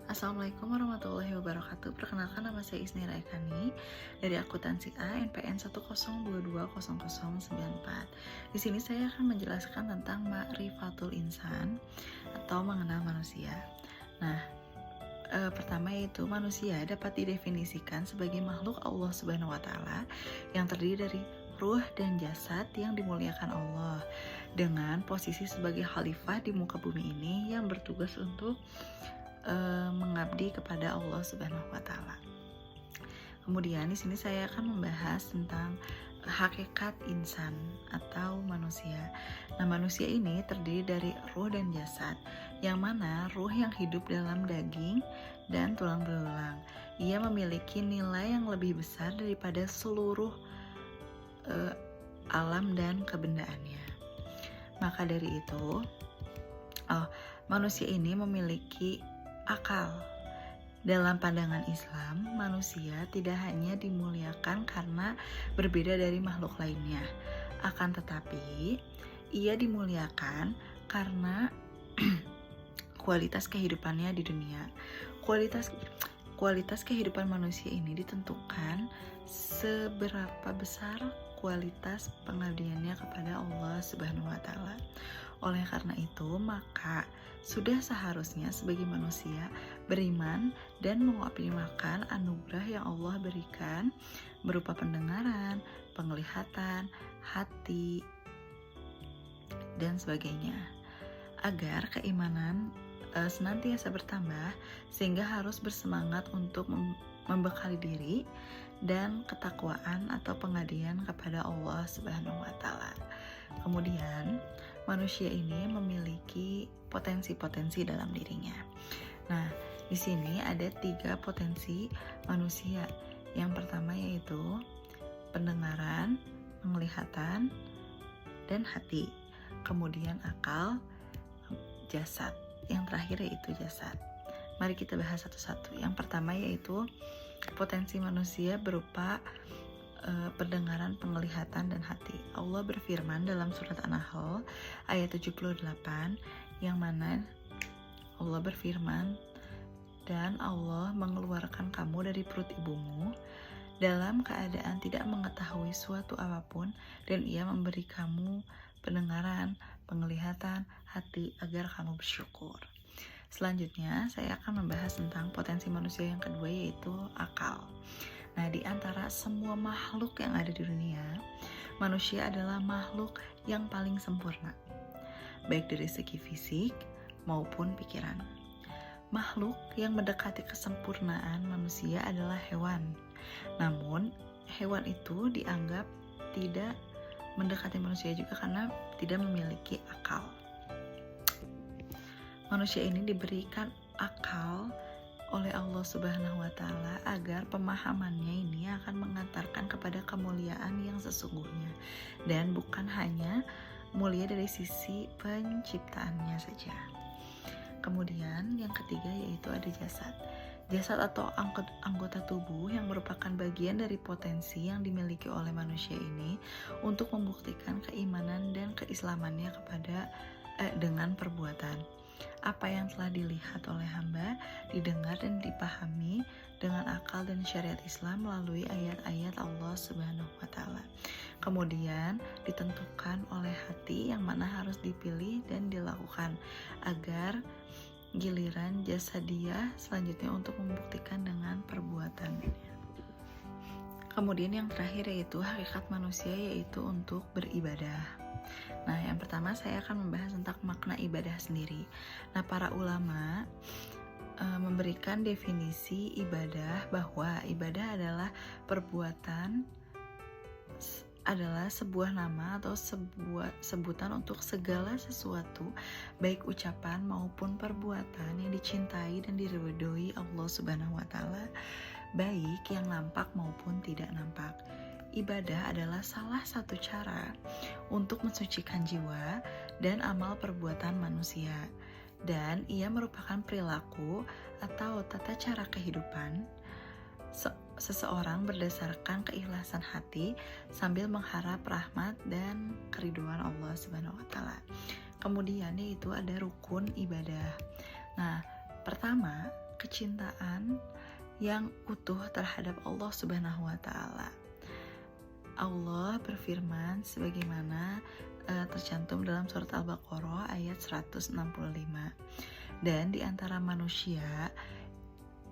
Assalamualaikum warahmatullahi wabarakatuh. Perkenalkan, nama saya Isni Raikani dari akuntansi A NPN 102200094. Di sini saya akan menjelaskan tentang ma'rifatul insan atau mengenal manusia. Nah, pertama yaitu manusia dapat didefinisikan sebagai makhluk Allah Subhanahu wa taala yang terdiri dari ruh dan jasad yang dimuliakan Allah dengan posisi sebagai khalifah di muka bumi ini yang bertugas untuk mengabdi kepada Allah Subhanahu wa taala. Kemudian di sini saya akan membahas tentang hakikat insan atau manusia. Nah, manusia ini terdiri dari ruh dan jasad, yang mana ruh yang hidup dalam daging dan tulang belulang. Ia memiliki nilai yang lebih besar daripada seluruh alam dan kebendaannya. Maka dari itu, manusia ini memiliki akal. Dalam pandangan Islam, manusia tidak hanya dimuliakan karena berbeda dari makhluk lainnya, akan tetapi ia dimuliakan karena kualitas kehidupannya di dunia. Kualitas kehidupan manusia ini ditentukan seberapa besar kualitas pengabdiannya kepada Allah Subhanahu wa taala. Oleh karena itu, maka sudah seharusnya sebagai manusia beriman dan mengoptimalkan anugerah yang Allah berikan berupa pendengaran, penglihatan, hati, dan sebagainya, agar keimanan senantiasa bertambah, sehingga harus bersemangat untuk membekali diri dan ketakwaan atau pengabdian kepada Allah Subhanahu wa taala. Kemudian, manusia ini memiliki potensi-potensi dalam dirinya. Nah, di sini ada 3 potensi manusia. Yang pertama yaitu pendengaran, penglihatan, dan hati. Kemudian akal, jasad. Yang terakhir yaitu jasad. Mari kita bahas satu-satu. Yang pertama yaitu potensi manusia berupa pendengaran, penglihatan, dan hati. Allah berfirman dalam surat An-Nahl ayat 78, yang mana Allah berfirman, dan Allah mengeluarkan kamu dari perut ibumu dalam keadaan tidak mengetahui suatu apapun, dan ia memberi kamu pendengaran, penglihatan, hati agar kamu bersyukur. Selanjutnya saya akan membahas tentang potensi manusia yang kedua yaitu akal. Nah, di antara semua makhluk yang ada di dunia, manusia adalah makhluk yang paling sempurna, baik dari segi fisik maupun pikiran. Makhluk yang mendekati kesempurnaan manusia adalah hewan. Namun, hewan itu dianggap tidak mendekati manusia juga karena tidak memiliki akal. Manusia ini diberikan akal oleh Allah Subhanahu wa taala agar pemahamannya ini akan mengantarkan kepada kemuliaan yang sesungguhnya, dan bukan hanya mulia dari sisi penciptaannya saja. Kemudian yang ketiga yaitu ada jasad. Jasad atau anggota tubuh yang merupakan bagian dari potensi yang dimiliki oleh manusia ini untuk membuktikan keimanan dan keislamannya kepada dengan perbuatan. Apa yang telah dilihat oleh hamba, didengar dan dipahami dengan akal dan syariat Islam melalui ayat-ayat Allah Subhanahu wa taala. Kemudian ditentukan oleh hati yang mana harus dipilih dan dilakukan agar giliran jasadiah selanjutnya untuk membuktikan dengan perbuatannya. Kemudian yang terakhir yaitu hakikat manusia, yaitu untuk beribadah. Nah, yang pertama saya akan membahas tentang makna ibadah sendiri. Nah, para ulama memberikan definisi ibadah bahwa ibadah adalah perbuatan, adalah sebuah nama atau sebuah sebutan untuk segala sesuatu, baik ucapan maupun perbuatan yang dicintai dan diridhoi Allah Subhanahu wa taala, baik yang nampak maupun tidak nampak. Ibadah adalah salah satu cara untuk mensucikan jiwa dan amal perbuatan manusia, dan ia merupakan perilaku atau tata cara kehidupan seseorang berdasarkan keikhlasan hati sambil mengharap rahmat dan keridhaan Allah Subhanahu wa taala. Kemudian yaitu ada rukun ibadah. Nah, pertama, kecintaan yang utuh terhadap Allah Subhanahu wa taala. Allah berfirman sebagaimana tercantum dalam surat Al-Baqarah ayat 165. Dan di antara manusia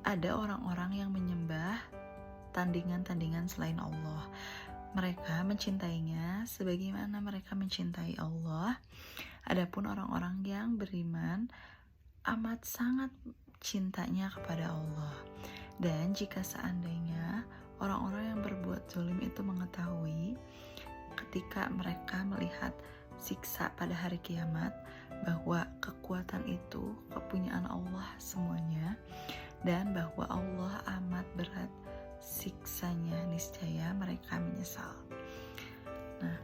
ada orang-orang yang menyembah tandingan-tandingan selain Allah. Mereka mencintainya sebagaimana mereka mencintai Allah. Adapun orang-orang yang beriman amat sangat cintanya kepada Allah. Dan jika seandainya orang-orang yang berbuat zalim itu mengetahui ketika mereka melihat siksa pada hari kiamat bahwa kekuatan itu kepunyaan Allah semuanya dan bahwa Allah amat berat siksanya, niscaya mereka menyesal. Nah,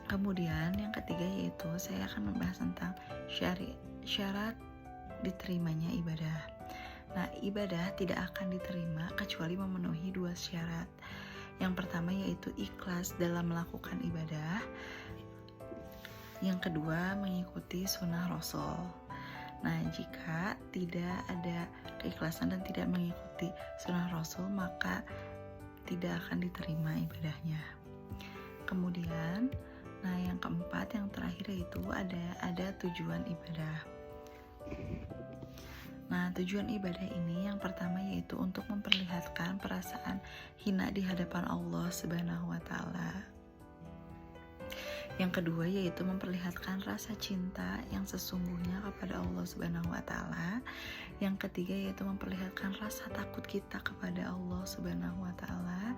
kemudian yang ketiga yaitu saya akan membahas tentang syarat diterimanya ibadah. Nah, ibadah tidak akan diterima kecuali memenuhi 2 syarat. Yang pertama yaitu ikhlas dalam melakukan ibadah. Yang kedua mengikuti sunnah Rasul. Nah, jika tidak ada keikhlasan dan tidak mengikuti sunnah Rasul, maka tidak akan diterima ibadahnya. Kemudian, nah yang keempat, yang terakhir yaitu ada tujuan ibadah. Nah, tujuan ibadah ini yang pertama yaitu untuk memperlihatkan perasaan hina di hadapan Allah Subhanahu wa taala. Yang kedua yaitu memperlihatkan rasa cinta yang sesungguhnya kepada Allah Subhanahu wa taala. Yang ketiga yaitu memperlihatkan rasa takut kita kepada Allah Subhanahu wa taala.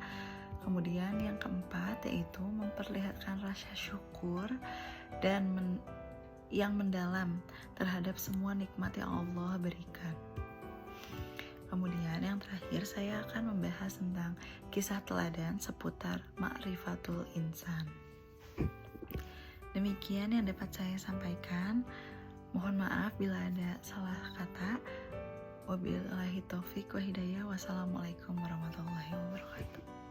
Kemudian yang keempat yaitu memperlihatkan rasa syukur dan yang mendalam terhadap semua nikmat yang Allah berikan. Kemudian yang terakhir saya akan membahas tentang kisah teladan seputar ma'rifatul insan. Demikian yang dapat saya sampaikan. Mohon maaf bila ada salah kata. Wabillahi taufik wa hidayah. Wassalamualaikum warahmatullahi wabarakatuh.